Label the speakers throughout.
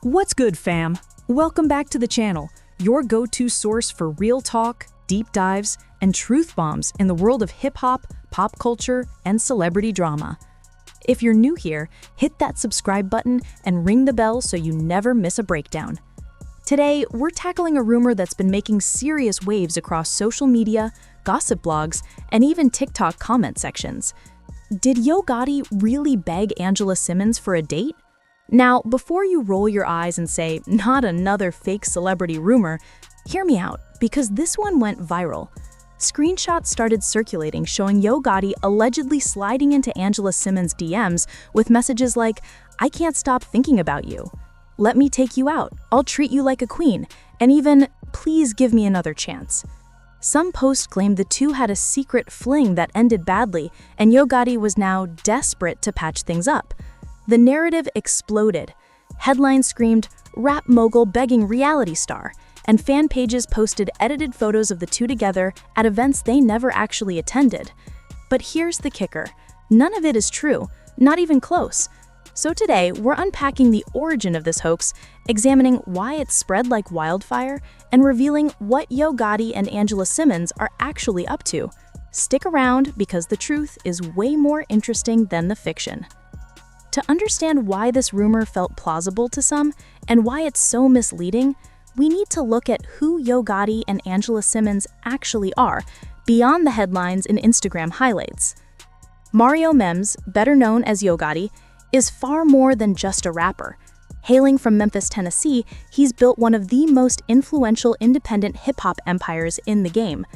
Speaker 1: What's good, fam? Welcome back to the channel, your go-to source for real talk, deep dives, and truth bombs in the world of hip-hop, pop culture, and celebrity drama. If you're new here, hit that subscribe button and ring the bell so you never miss a breakdown. Today, we're tackling a rumor that's been making serious waves across social media, gossip blogs, and even TikTok comment sections. Did Yo Gotti really beg Angela Simmons for a date? Now, before you roll your eyes and say, not another fake celebrity rumor, hear me out, because this one went viral. Screenshots started circulating showing Yo Gotti allegedly sliding into Angela Simmons' DMs with messages like, "I can't stop thinking about you. Let me take you out. I'll treat you like a queen." And even, "Please give me another chance." Some posts claimed the two had a secret fling that ended badly, and Yo Gotti was now desperate to patch things up. The narrative exploded. Headlines screamed, "Rap mogul begging reality star," and fan pages posted edited photos of the two together at events they never actually attended. But here's the kicker. None of it is true, not even close. So today, we're unpacking the origin of this hoax, examining why it spread like wildfire, and revealing what Yo Gotti and Angela Simmons are actually up to. Stick around because the truth is way more interesting than the fiction. To understand why this rumor felt plausible to some and why it's so misleading, we need to look at who Yo Gotti and Angela Simmons actually are, beyond the headlines and Instagram highlights. Mario Mems, better known as Yo Gotti, is far more than just a rapper. Hailing from Memphis, Tennessee, he's built one of the most influential independent hip-hop empires in the game.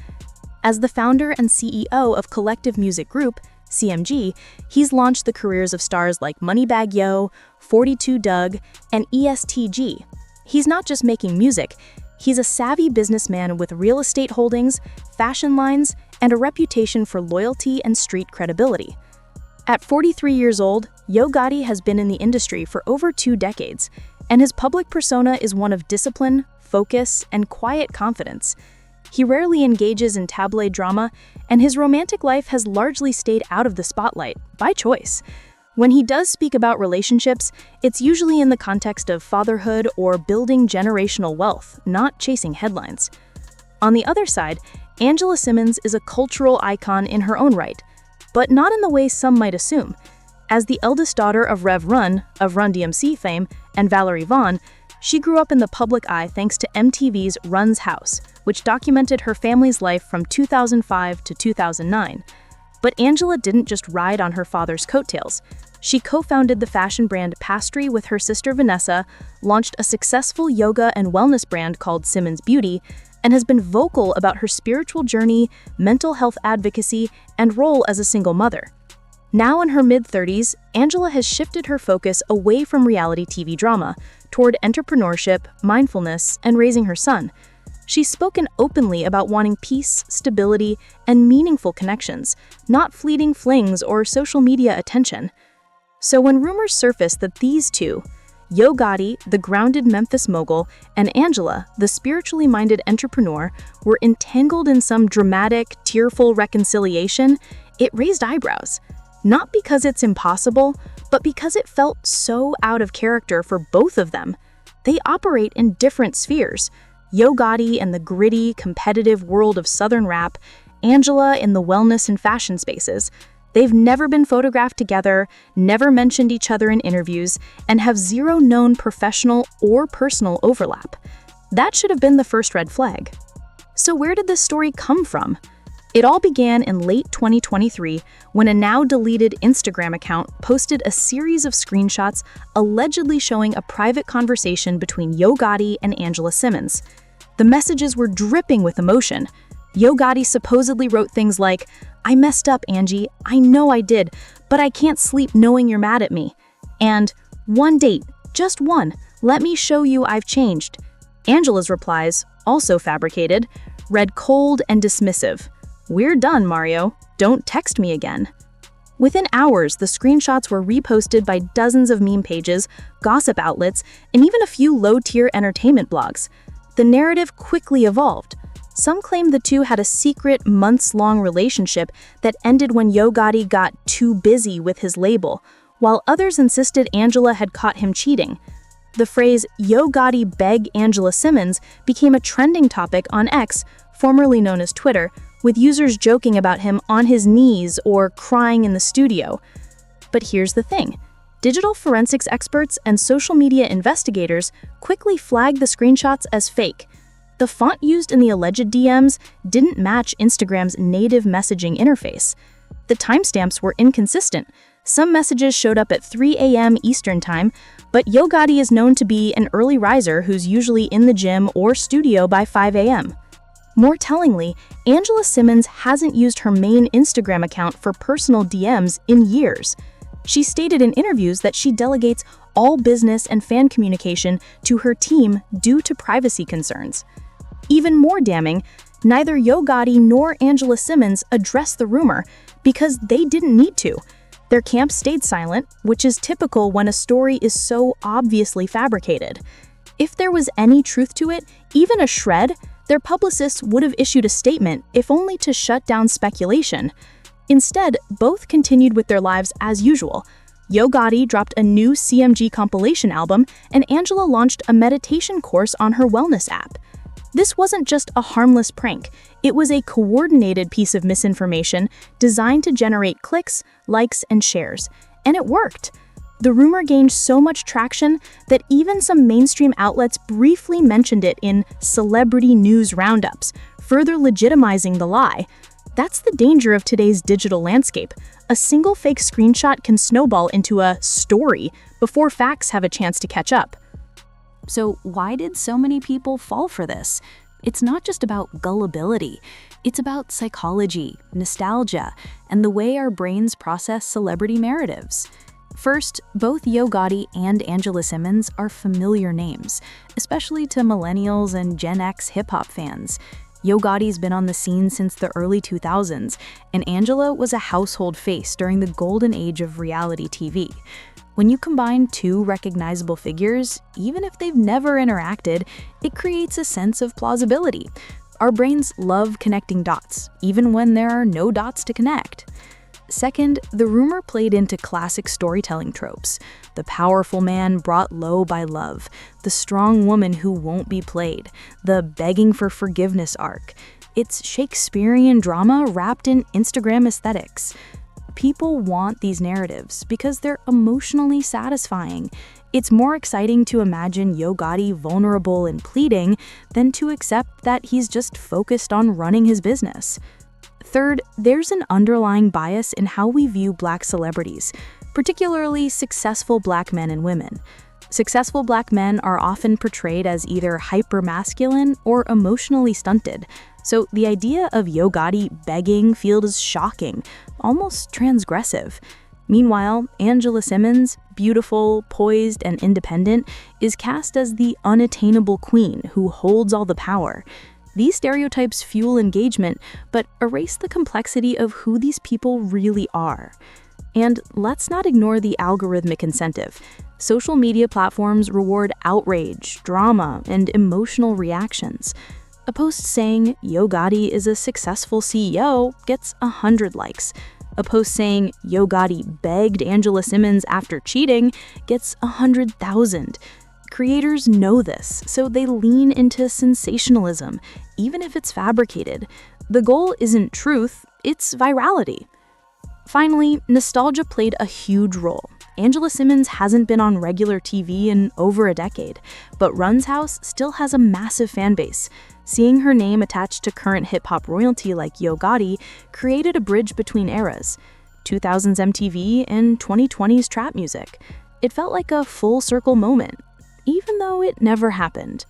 Speaker 1: As the founder and CEO of Collective Music Group, CMG, he's launched the careers of stars like Moneybagg Yo, 42 Dugg, and ESTG. He's not just making music, he's a savvy businessman with real estate holdings, fashion lines, and a reputation for loyalty and street credibility. At 43 years old, Yo Gotti has been in the industry for over 2 decades, and his public persona is one of discipline, focus, and quiet confidence. He rarely engages in tabloid drama, and his romantic life has largely stayed out of the spotlight, by choice. When he does speak about relationships, it's usually in the context of fatherhood or building generational wealth, not chasing headlines. On the other side, Angela Simmons is a cultural icon in her own right, but not in the way some might assume. As the eldest daughter of Rev Run, of Run DMC fame, and Valerie Vaughn, she grew up in the public eye thanks to MTV's Run's House, which documented her family's life from 2005 to 2009. But Angela didn't just ride on her father's coattails. She co-founded the fashion brand Pastry with her sister Vanessa, launched a successful yoga and wellness brand called Simmons Beauty, and has been vocal about her spiritual journey, mental health advocacy, and role as a single mother. Now in her mid-30s, Angela has shifted her focus away from reality TV drama toward entrepreneurship, mindfulness, and raising her son. She's spoken openly about wanting peace, stability, and meaningful connections, not fleeting flings or social media attention. So when rumors surfaced that these two, Yo Gotti, the grounded Memphis mogul, and Angela, the spiritually minded entrepreneur, were entangled in some dramatic, tearful reconciliation, it raised eyebrows. Not because it's impossible, but because it felt so out of character for both of them. They operate in different spheres. Yo Gotti in the gritty, competitive world of Southern rap, Angela in the wellness and fashion spaces. They've never been photographed together, never mentioned each other in interviews, and have zero known professional or personal overlap. That should have been the first red flag. So where did this story come from? It all began in late 2023 when a now-deleted Instagram account posted a series of screenshots allegedly showing a private conversation between Yo Gotti and Angela Simmons. The messages were dripping with emotion. Yo Gotti supposedly wrote things like, "I messed up, Angie. I know I did, but I can't sleep knowing you're mad at me." And, "One date, just one. Let me show you I've changed." Angela's replies, also fabricated, read cold and dismissive. "We're done, Mario. Don't text me again." Within hours, the screenshots were reposted by dozens of meme pages, gossip outlets, and even a few low-tier entertainment blogs. The narrative quickly evolved. Some claimed the two had a secret, months-long relationship that ended when Yo Gotti got too busy with his label, while others insisted Angela had caught him cheating.
Speaker 2: The phrase "Yo Gotti beg Angela Simmons" became a trending topic on X, formerly known as Twitter, with users joking about him on his knees or crying in the studio. But here's the thing. Digital forensics experts and social media investigators quickly flagged the screenshots as fake. The font used in the alleged DMs didn't match Instagram's native messaging interface. The timestamps were inconsistent. Some messages showed up at 3 a.m. Eastern Time, but Yo Gotti is known to be an early riser who's usually in the gym or studio by 5 a.m. More tellingly, Angela Simmons hasn't used her main Instagram account for personal DMs in years. She stated in interviews that she delegates all business and fan communication to her team due to privacy concerns. Even more damning, neither Yo Gotti nor Angela Simmons addressed the rumor because they didn't need to. Their camp stayed silent, which is typical when a story is so obviously fabricated. If there was any truth to it, even a shred, their publicists would have issued a statement, if only to shut down speculation. Instead, both continued with their lives as usual. Yo Gotti dropped a new CMG compilation album, and Angela launched a meditation course on her wellness app. This wasn't just a harmless prank. It was a coordinated piece of misinformation designed to generate clicks, likes, and shares. And it worked. The rumor gained so much traction that even some mainstream outlets briefly mentioned it in celebrity news roundups, further legitimizing the lie. That's the danger of today's digital landscape. A single fake screenshot can snowball into a story before facts have a chance to catch up.
Speaker 1: So why did so many people fall for this? It's not just about gullibility. It's about psychology, nostalgia, and the way our brains process celebrity narratives. First, both Yo Gotti and Angela Simmons are familiar names, especially to millennials and Gen X hip-hop fans. Yo Gotti's been on the scene since the early 2000s, and Angela was a household face during the golden age of reality TV. When you combine two recognizable figures, even if they've never interacted, it creates a sense of plausibility. Our brains love connecting dots, even when there are no dots to connect. Second, the rumor played into classic storytelling tropes. The powerful man brought low by love, the strong woman who won't be played, the begging for forgiveness arc. It's Shakespearean drama wrapped in Instagram aesthetics. People want these narratives because they're emotionally satisfying. It's more exciting to imagine Yo Gotti vulnerable and pleading than to accept that he's just focused on running his business. Third, there's an underlying bias in how we view Black celebrities, particularly successful Black men and women. Successful Black men are often portrayed as either hyper-masculine or emotionally stunted, so the idea of Yo Gotti begging feels shocking, almost transgressive. Meanwhile, Angela Simmons, beautiful, poised, and independent, is cast as the unattainable queen who holds all the power. These stereotypes fuel engagement, but erase the complexity of who these people really are. And let's not ignore the algorithmic incentive. Social media platforms reward outrage, drama, and emotional reactions. A post saying Yo Gotti is a successful CEO gets 100 likes. A post saying Yo Gotti begged Angela Simmons after cheating gets 100,000. Creators know this, so they lean into sensationalism, even if it's fabricated. The goal isn't truth, it's virality. Finally, nostalgia played a huge role. Angela Simmons hasn't been on regular TV in over a decade, but Run's House still has a massive fan base. Seeing her name attached to current hip-hop royalty like Yo Gotti created a bridge between eras, 2000s MTV and 2020s trap music. It felt like a full-circle moment, even though it never happened.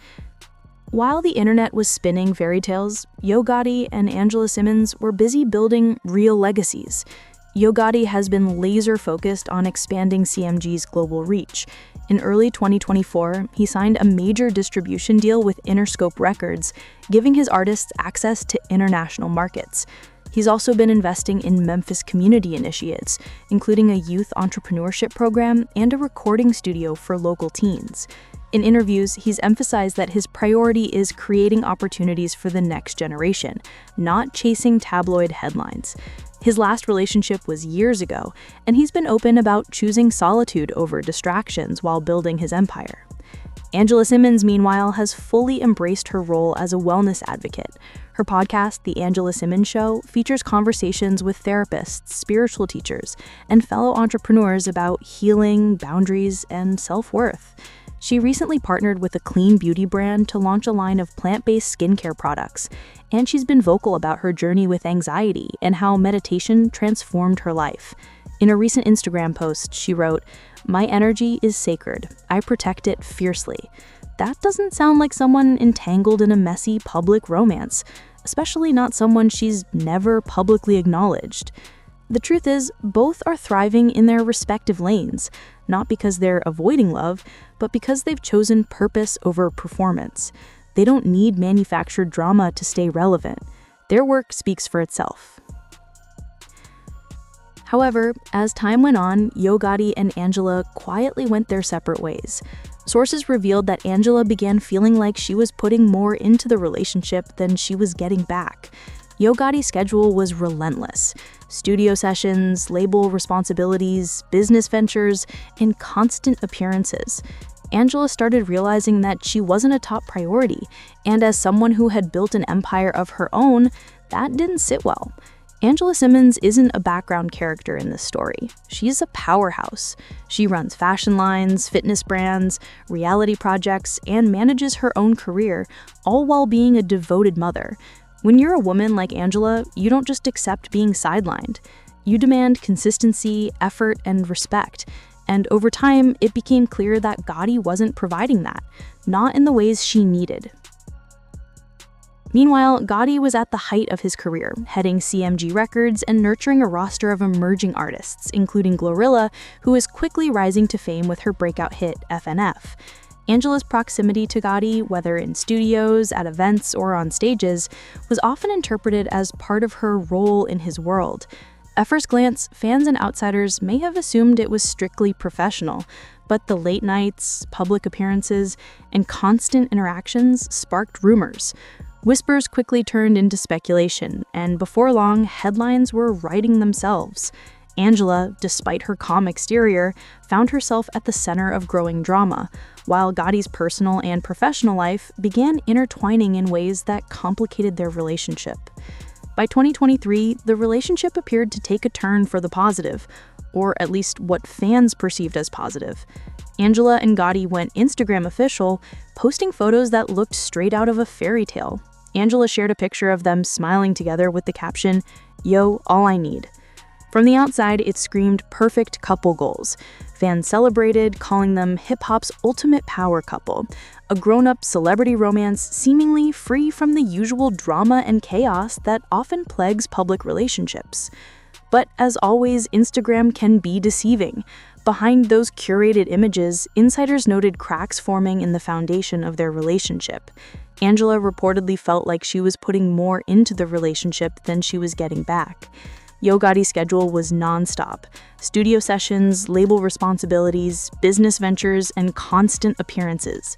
Speaker 1: While the internet was spinning fairy tales, Yo Gotti and Angela Simmons were busy building real legacies. Yo Gotti has been laser-focused on expanding CMG's global reach. In early 2024, he signed a major distribution deal with Interscope Records, giving his artists access to international markets. He's also been investing in Memphis community initiatives, including a youth entrepreneurship program and a recording studio for local teens. In interviews, he's emphasized that his priority is creating opportunities for the next generation, not chasing tabloid headlines. His last relationship was years ago, and he's been open about choosing solitude over distractions while building his empire.
Speaker 2: Angela Simmons, meanwhile, has fully embraced her role as a wellness advocate. Her podcast, The Angela Simmons Show, features conversations with therapists, spiritual teachers, and fellow entrepreneurs about healing, boundaries, and self-worth. She recently partnered with a clean beauty brand to launch a line of plant-based skincare products, and she's been vocal about her journey with anxiety and how meditation transformed her life. In a recent Instagram post, she wrote, "My energy is sacred. I protect it fiercely." That doesn't sound like someone entangled in a messy public romance, especially not someone she's never publicly acknowledged. The truth is, both are thriving in their respective lanes, not because they're avoiding love, but because they've chosen purpose over performance. They don't need manufactured drama to stay relevant. Their work speaks for itself. However, as time went on, Yo Gotti and Angela quietly went their separate ways. Sources revealed that Angela began feeling like she was putting more into the relationship than she was getting back. Yo Gotti's schedule was relentless. Studio sessions, label responsibilities, business ventures, and constant appearances. Angela started realizing that she wasn't a top priority, and as someone who had built an empire of her own, that didn't sit well. Angela Simmons isn't a background character in this story. She's a powerhouse. She runs fashion lines, fitness brands, reality projects, and manages her own career, all while being a devoted mother. When you're a woman like Angela, you don't just accept being sidelined. You demand consistency, effort, and respect. And over time, it became clear that Gotti wasn't providing that, not in the ways she needed. Meanwhile, Gotti was at the height of his career, heading CMG Records and nurturing a roster of emerging artists, including Glorilla, who is quickly rising to fame with her breakout hit, FNF. Angela's proximity to Gotti, whether in studios, at events, or on stages, was often interpreted as part of her role in his world. At first glance, fans and outsiders may have assumed it was strictly professional, but the late nights, public appearances, and constant interactions sparked rumors. Whispers quickly turned into speculation, and before long, headlines were writing themselves. Angela, despite her calm exterior, found herself at the center of growing drama, while Gotti's personal and professional life began intertwining in ways that complicated their relationship. By 2023, the relationship appeared to take a turn for the positive, or at least what fans perceived as positive. Angela and Gotti went Instagram official, posting photos that looked straight out of a fairy tale. Angela shared a picture of them smiling together with the caption, "Yo, all I need." From the outside, it screamed perfect couple goals. Fans celebrated, calling them hip-hop's ultimate power couple, a grown-up celebrity romance seemingly free from the usual drama and chaos that often plagues public relationships. But as always, Instagram can be deceiving. Behind those curated images, insiders noted cracks forming in the foundation of their relationship. Angela reportedly felt like she was putting more into the relationship than she was getting back. Yo Gotti's schedule was nonstop. Studio sessions, label responsibilities, business ventures, and constant appearances.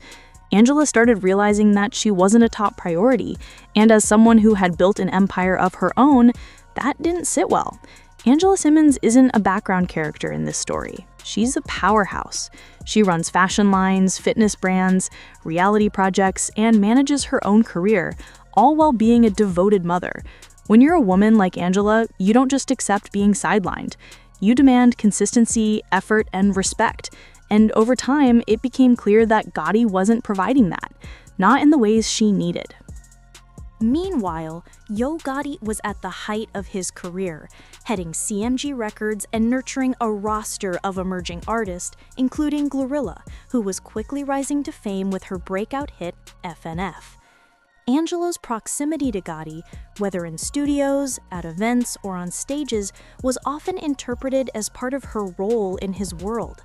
Speaker 2: Angela started realizing that she wasn't a top priority, and as someone who had built an empire of her own, that didn't sit well. Angela Simmons isn't a background character in this story. She's a powerhouse. She runs fashion lines, fitness brands, reality projects, and manages her own career, all while being a devoted mother. When you're a woman like Angela, you don't just accept being sidelined. You demand consistency, effort, and respect. And over time, it became clear that Gotti wasn't providing that, not in the ways she needed.
Speaker 1: Meanwhile, Yo Gotti was at the height of his career, heading CMG Records and nurturing a roster of emerging artists, including Glorilla, who was quickly rising to fame with her breakout hit, FNF. Angela's proximity to Gotti, whether in studios, at events, or on stages, was often interpreted as part of her role in his world.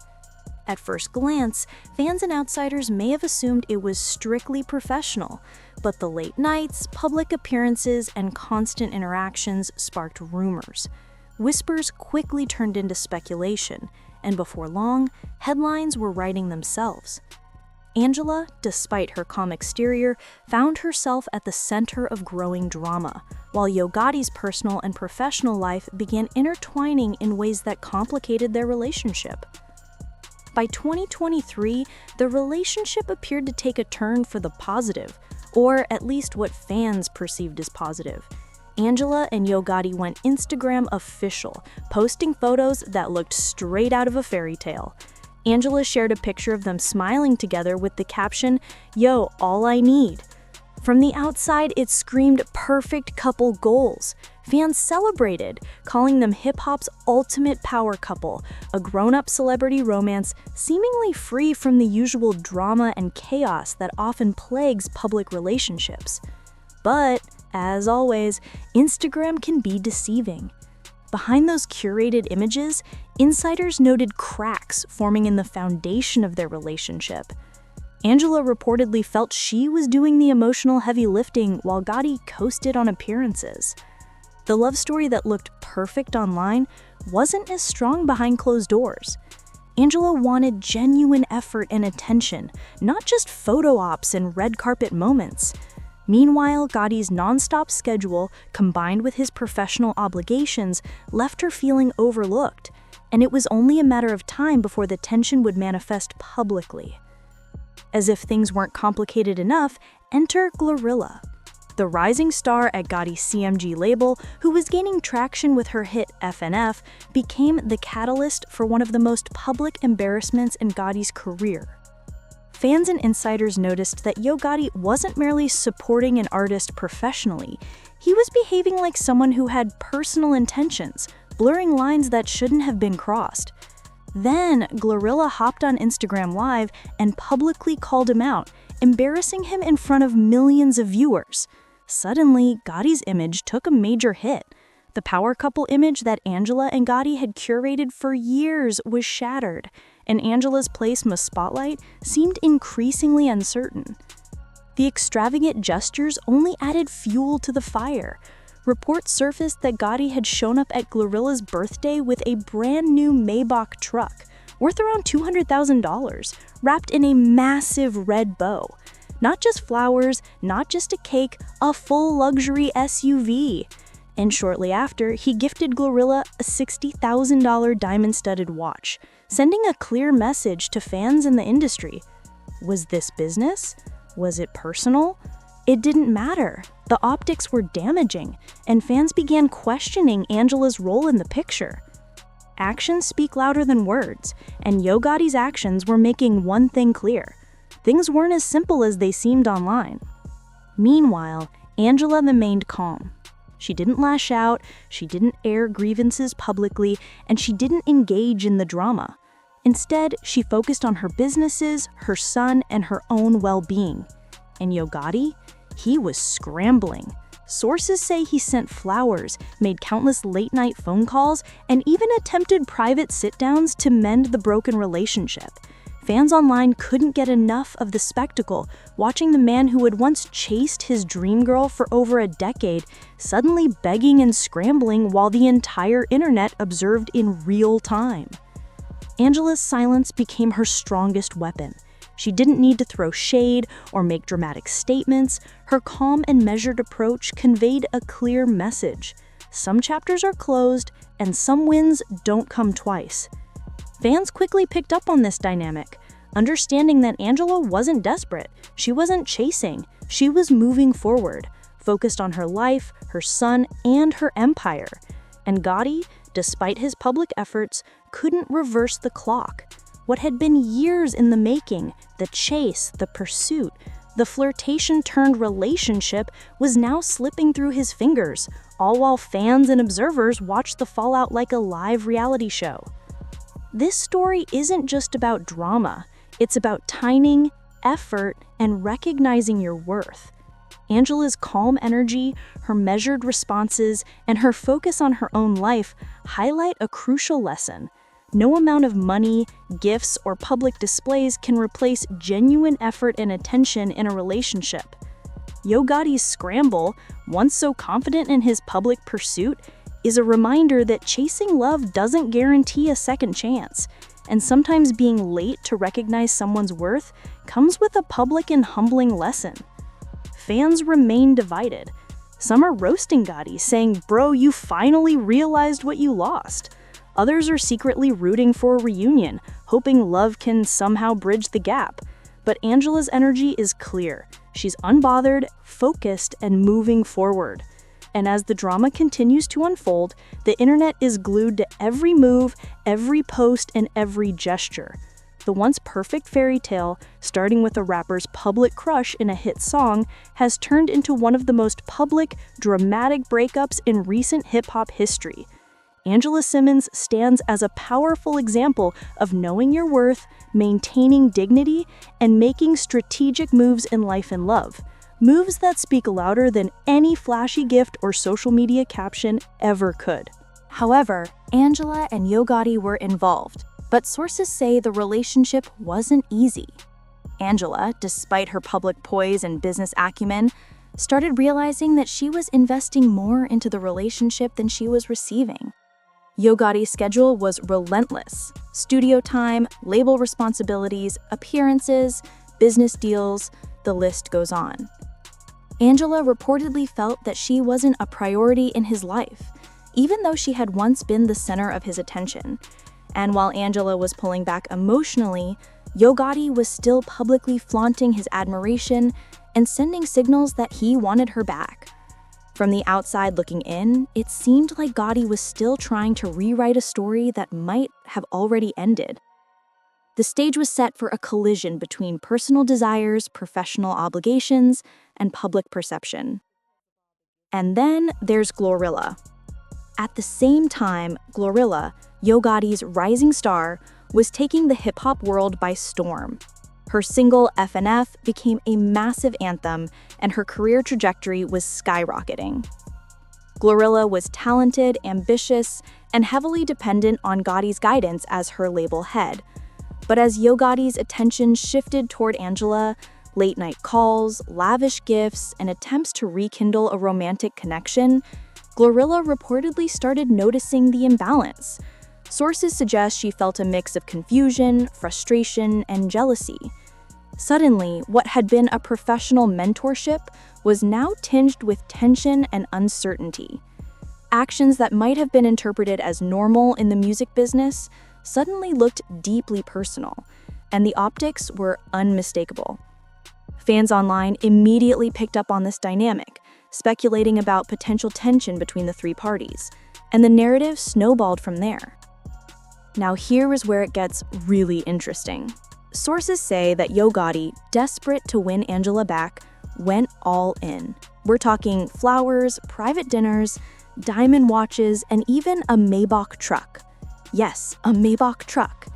Speaker 1: At first glance, fans and outsiders may have assumed it was strictly professional, but the late nights, public appearances, and constant interactions sparked rumors. Whispers quickly turned into speculation, and before long, headlines were writing themselves. Angela, despite her calm exterior, found herself at the center of growing drama, while Yo Gotti's personal and professional life began intertwining in ways that complicated their relationship.
Speaker 2: By 2023, the relationship appeared to take a turn for the positive, or at least what fans perceived as positive. Angela and Yo Gotti went Instagram official, posting photos that looked straight out of a fairy tale. Angela shared a picture of them smiling together with the caption, "Yo, all I need." From the outside, it screamed perfect couple goals. Fans celebrated, calling them hip-hop's ultimate power couple, a grown-up celebrity romance seemingly free from the usual drama and chaos that often plagues public relationships. But, as always, Instagram can be deceiving. Behind those curated images, insiders noted cracks forming in the foundation of their relationship. Angela reportedly felt she was doing the emotional heavy lifting while Gotti coasted on appearances. The love story that looked perfect online wasn't as strong behind closed doors. Angela wanted genuine effort and attention, not just photo ops and red carpet moments. Meanwhile, Gotti's nonstop schedule, combined with his professional obligations, left her feeling overlooked, and it was only a matter of time before the tension would manifest publicly. As if things weren't complicated enough, enter Glorilla. The rising star at Gotti's CMG label, who was gaining traction with her hit FNF, became the catalyst for one of the most public embarrassments in Gotti's career. Fans and insiders noticed that Yo Gotti wasn't merely supporting an artist professionally, he was behaving like someone who had personal intentions, blurring lines that shouldn't have been crossed. Then, Glorilla hopped on Instagram Live and publicly called him out, embarrassing him in front of millions of viewers. Suddenly, Gotti's image took a major hit. The power couple image that Angela and Gotti had curated for years was shattered, and Angela's place in the spotlight seemed increasingly uncertain. The extravagant gestures only added fuel to the fire. Reports surfaced that Gotti had shown up at Glorilla's birthday with a brand new Maybach truck, worth around $200,000, wrapped in a massive red bow. Not just flowers, not just a cake, a full luxury SUV. And shortly after, he gifted Glorilla a $60,000 diamond-studded watch, sending a clear message to fans in the industry. Was this business? Was it personal? It didn't matter. The optics were damaging, and fans began questioning Angela's role in the picture. Actions speak louder than words, and Yo Gotti's actions were making one thing clear. Things weren't as simple as they seemed online. Meanwhile, Angela remained calm. She didn't lash out, she didn't air grievances publicly, and she didn't engage in the drama. Instead, she focused on her businesses, her son, and her own well-being. And Yo Gotti? He was scrambling. Sources say he sent flowers, made countless late-night phone calls, and even attempted private sit-downs to mend the broken relationship. Fans online couldn't get enough of the spectacle, watching the man who had once chased his dream girl for over a decade suddenly begging and scrambling while the entire internet observed in real time. Angela's silence became her strongest weapon. She didn't need to throw shade or make dramatic statements. Her calm and measured approach conveyed a clear message. Some chapters are closed, and some wins don't come twice. Fans quickly picked up on this dynamic, understanding that Angela wasn't desperate. She wasn't chasing. She was moving forward, focused on her life, her son, and her empire. And Gotti, despite his public efforts, couldn't reverse the clock. What had been years in the making, the chase, the pursuit, the flirtation-turned relationship was now slipping through his fingers, all while fans and observers watched the fallout like a live reality show. This story isn't just about drama. It's about timing, effort, and recognizing your worth. Angela's calm energy, her measured responses, and her focus on her own life highlight a crucial lesson. No amount of money, gifts, or public displays can replace genuine effort and attention in a relationship. Yo Gotti's scramble, once so confident in his public pursuit, is a reminder that chasing love doesn't guarantee a second chance, and sometimes being late to recognize someone's worth comes with a public and humbling lesson. Fans remain divided. Some are roasting Gotti, saying, "Bro, you finally realized what you lost." Others are secretly rooting for a reunion, hoping love can somehow bridge the gap. But Angela's energy is clear. She's unbothered, focused, and moving forward. And as the drama continues to unfold, the internet is glued to every move, every post, and every gesture. The once perfect fairy tale, starting with a rapper's public crush in a hit song, has turned into one of the most public, dramatic breakups in recent hip-hop history. Angela Simmons stands as a powerful example of knowing your worth, maintaining dignity, and making strategic moves in life and love. Moves that speak louder than any flashy gift or social media caption ever could. However, Angela and Yo Gotti were involved, but sources say the relationship wasn't easy. Angela, despite her public poise and business acumen, started realizing that she was investing more into the relationship than she was receiving. Yo Gotti's schedule was relentless. Studio time, label responsibilities, appearances, business deals, the list goes on. Angela reportedly felt that she wasn't a priority in his life, even though she had once been the center of his attention. And while Angela was pulling back emotionally, Yo Gotti was still publicly flaunting his admiration and sending signals that he wanted her back. From the outside looking in, it seemed like Gotti was still trying to rewrite a story that might have already ended. The stage was set for a collision between personal desires, professional obligations, and public perception. And then there's Glorilla. At the same time, Glorilla, Yo Gotti's rising star, was taking the hip-hop world by storm. Her single FNF became a massive anthem, and her career trajectory was skyrocketing. Glorilla was talented, ambitious, and heavily dependent on Gotti's guidance as her label head. But as Yo Gotti's attention shifted toward Angela, late-night calls, lavish gifts, and attempts to rekindle a romantic connection, Glorilla reportedly started noticing the imbalance. Sources suggest she felt a mix of confusion, frustration, and jealousy. Suddenly, what had been a professional mentorship was now tinged with tension and uncertainty. Actions that might have been interpreted as normal in the music business suddenly looked deeply personal, and the optics were unmistakable. Fans online immediately picked up on this dynamic, speculating about potential tension between the three parties, and the narrative snowballed from there. Now here is where it gets really interesting. Sources say that Yo Gotti, desperate to win Angela back, went all in. We're talking flowers, private dinners, diamond watches, and even a Maybach truck. Yes, a Maybach truck.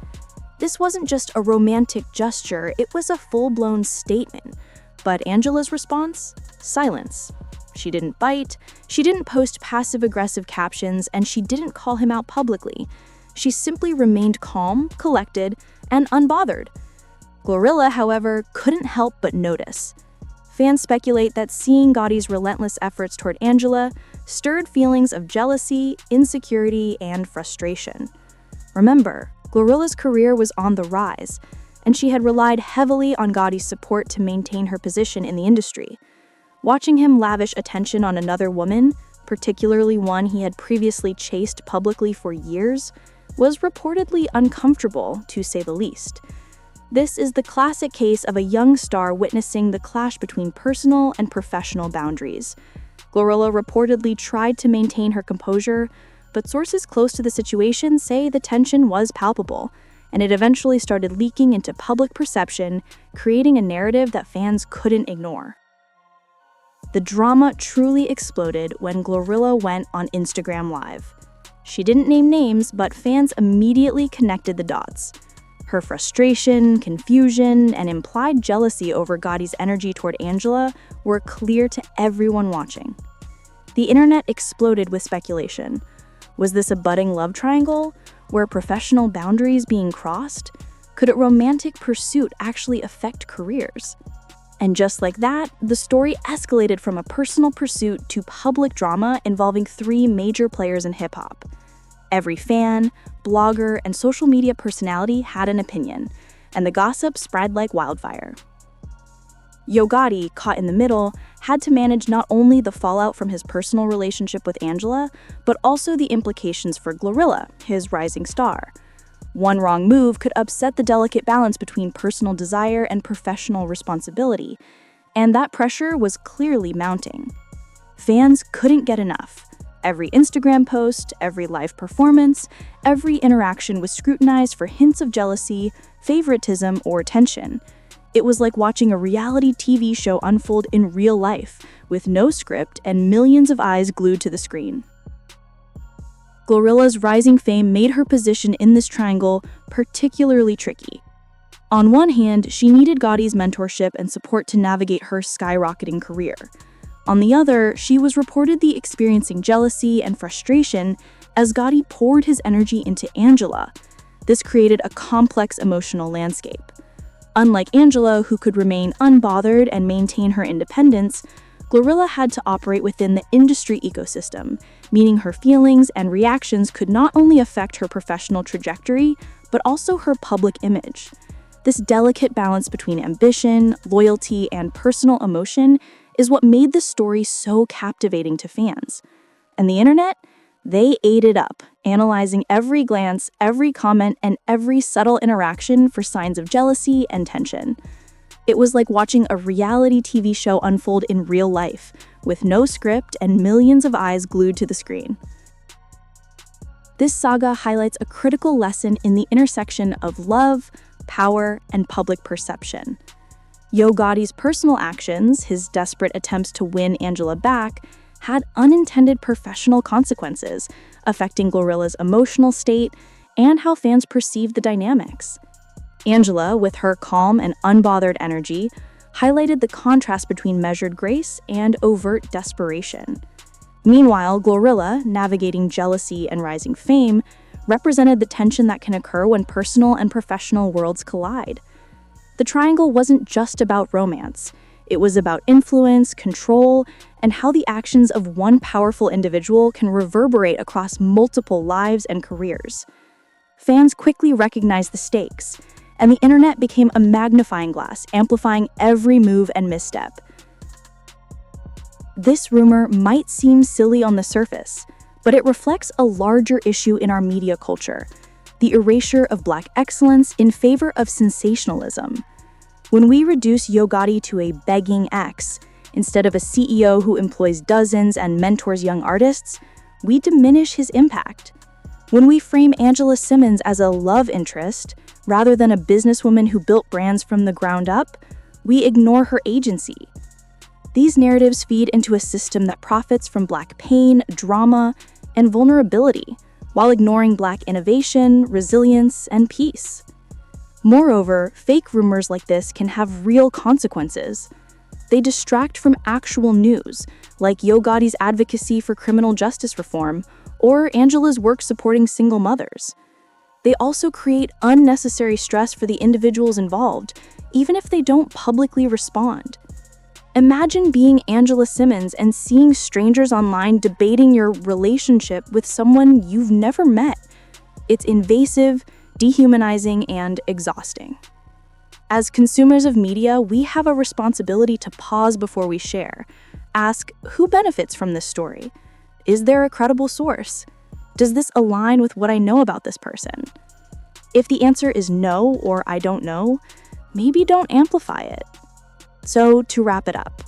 Speaker 2: This wasn't just a romantic gesture, it was a full-blown statement. But Angela's response? Silence. She didn't bite, she didn't post passive-aggressive captions, and she didn't call him out publicly. She simply remained calm, collected, and unbothered. Glorilla, however, couldn't help but notice. Fans speculate that seeing Gotti's relentless efforts toward Angela stirred feelings of jealousy, insecurity, and frustration. Remember, Glorilla's career was on the rise, and she had relied heavily on Gotti's support to maintain her position in the industry. Watching him lavish attention on another woman, particularly one he had previously chased publicly for years, was reportedly uncomfortable, to say the least. This is the classic case of a young star witnessing the clash between personal and professional boundaries. Glorilla reportedly tried to maintain her composure, but sources close to the situation say the tension was palpable, and it eventually started leaking into public perception, creating a narrative that fans couldn't ignore. The drama truly exploded when Glorilla went on Instagram Live. She didn't name names, but fans immediately connected the dots. Her frustration, confusion, and implied jealousy over Gotti's energy toward Angela were clear to everyone watching. The internet exploded with speculation. Was this a budding love triangle? Were professional boundaries being crossed? Could a romantic pursuit actually affect careers? And just like that, the story escalated from a personal pursuit to public drama involving three major players in hip-hop. Every fan, blogger, and social media personality had an opinion, and the gossip spread like wildfire. Yo Gotti, caught in the middle, had to manage not only the fallout from his personal relationship with Angela, but also the implications for Glorilla, his rising star. One wrong move could upset the delicate balance between personal desire and professional responsibility, and that pressure was clearly mounting. Fans couldn't get enough. Every Instagram post, every live performance, every interaction was scrutinized for hints of jealousy, favoritism, or tension. It was like watching a reality TV show unfold in real life, with no script and millions of eyes glued to the screen. Glorilla's rising fame made her position in this triangle particularly tricky. On one hand, she needed Gotti's mentorship and support to navigate her skyrocketing career. On the other, she was reportedly experiencing jealousy and frustration as Gotti poured his energy into Angela. This created a complex emotional landscape. Unlike Angela, who could remain unbothered and maintain her independence, Glorilla had to operate within the industry ecosystem, meaning her feelings and reactions could not only affect her professional trajectory, but also her public image. This delicate balance between ambition, loyalty, and personal emotion is what made the story so captivating to fans. And the internet? They ate it up, analyzing every glance, every comment, and every subtle interaction for signs of jealousy and tension. It was like watching a reality TV show unfold in real life, with no script and millions of eyes glued to the screen. This saga highlights a critical lesson in the intersection of love, power, and public perception. Yo Gotti's personal actions, his desperate attempts to win Angela back, had unintended professional consequences, affecting Glorilla's emotional state and how fans perceived the dynamics. Angela, with her calm and unbothered energy, highlighted the contrast between measured grace and overt desperation. Meanwhile, Glorilla, navigating jealousy and rising fame, represented the tension that can occur when personal and professional worlds collide. The triangle wasn't just about romance. It was about influence, control, and how the actions of one powerful individual can reverberate across multiple lives and careers. Fans quickly recognized the stakes, and the internet became a magnifying glass, amplifying every move and misstep. This rumor might seem silly on the surface, but it reflects a larger issue in our media culture: the erasure of Black excellence in favor of sensationalism. When we reduce Yo Gotti to a begging ex, instead of a CEO who employs dozens and mentors young artists, we diminish his impact. When we frame Angela Simmons as a love interest, rather than a businesswoman who built brands from the ground up, we ignore her agency. These narratives feed into a system that profits from Black pain, drama, and vulnerability, while ignoring Black innovation, resilience, and peace. Moreover, fake rumors like this can have real consequences. They distract from actual news, like Yo Gotti's advocacy for criminal justice reform, or Angela's work supporting single mothers. They also create unnecessary stress for the individuals involved, even if they don't publicly respond. Imagine being Angela Simmons and seeing strangers online debating your relationship with someone you've never met. It's invasive, dehumanizing, and exhausting. As consumers of media, we have a responsibility to pause before we share. Ask, who benefits from this story? Is there a credible source? Does this align with what I know about this person? If the answer is no or I don't know, maybe don't amplify it. So to wrap it up,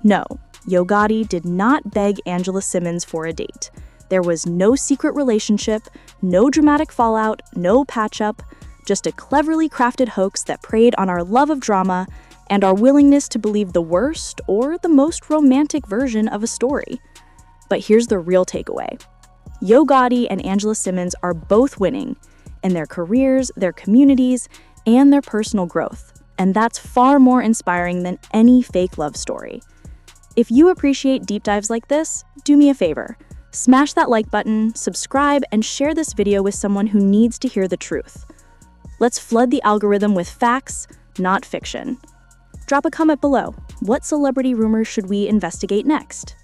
Speaker 2: no, Yo Gotti did not beg Angela Simmons for a date. There was no secret relationship, no dramatic fallout, no patch-up, just a cleverly crafted hoax that preyed on our love of drama and our willingness to believe the worst or the most romantic version of a story. But here's the real takeaway. Yo Gotti and Angela Simmons are both winning in their careers, their communities, and their personal growth. And that's far more inspiring than any fake love story. If you appreciate deep dives like this, do me a favor. Smash that like button, subscribe, and share this video with someone who needs to hear the truth. Let's flood the algorithm with facts, not fiction. Drop a comment below. What celebrity rumors should we investigate next?